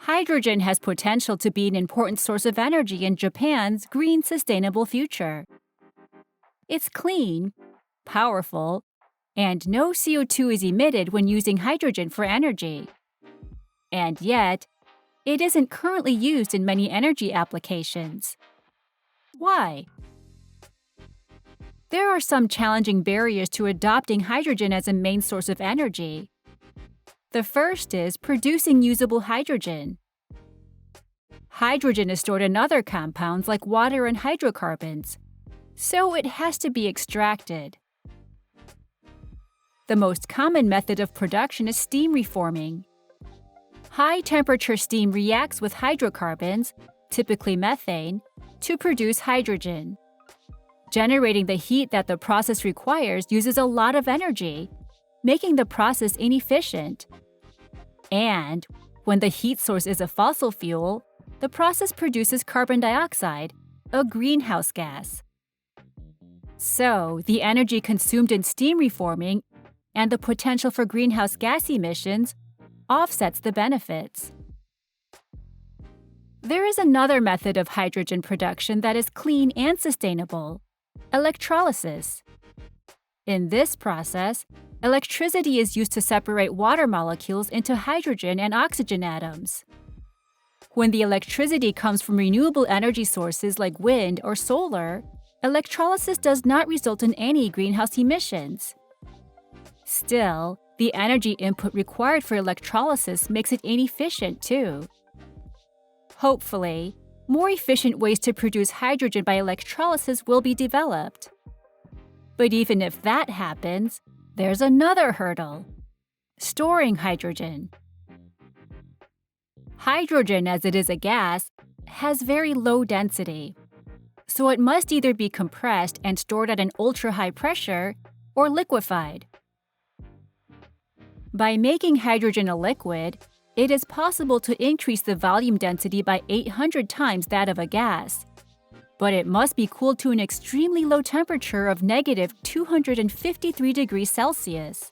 Hydrogen has potential to be an important source of energy in Japan's green sustainable future. It's clean, powerful, and no CO2 is emitted when using hydrogen for energy. And yet, it isn't currently used in many energy applications. Why? There are some challenging barriers to adopting hydrogen as a main source of energy. The first is producing usable hydrogen. Hydrogen is stored in other compounds like water and hydrocarbons, so it has to be extracted. The most common method of production is steam reforming. High-temperature steam reacts with hydrocarbons, typically methane, to produce hydrogen. Generating the heat that the process requires uses a lot of energy, making the process inefficient. And when the heat source is a fossil fuel, the process produces carbon dioxide, a greenhouse gas. So, the energy consumed in steam reforming and the potential for greenhouse gas emissions offsets the benefits. There is another method of hydrogen production that is clean and sustainable: electrolysis. In this process, electricity is used to separate water molecules into hydrogen and oxygen atoms. When the electricity comes from renewable energy sources like wind or solar, electrolysis does not result in any greenhouse emissions. Still, the energy input required for electrolysis makes it inefficient too. Hopefully, more efficient ways to produce hydrogen by electrolysis will be developed. But even if that happens, there's another hurdle: storing hydrogen. Hydrogen, as it is a gas, has very low density, so it must either be compressed and stored at an ultra-high pressure or liquefied. By making hydrogen a liquid, it is possible to increase the volume density by 800 times that of a gas. But it must be cooled to an extremely low temperature of -253 degrees Celsius.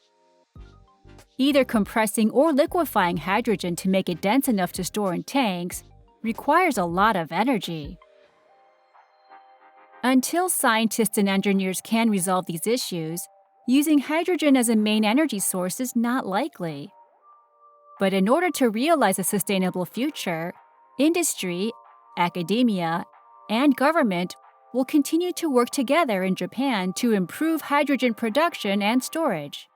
Either compressing or liquefying hydrogen to make it dense enough to store in tanks requires a lot of energy. Until scientists and engineers can resolve these issues, using hydrogen as a main energy source is not likely. But in order to realize a sustainable future, industry, academia, and government will continue to work together in Japan to improve hydrogen production and storage.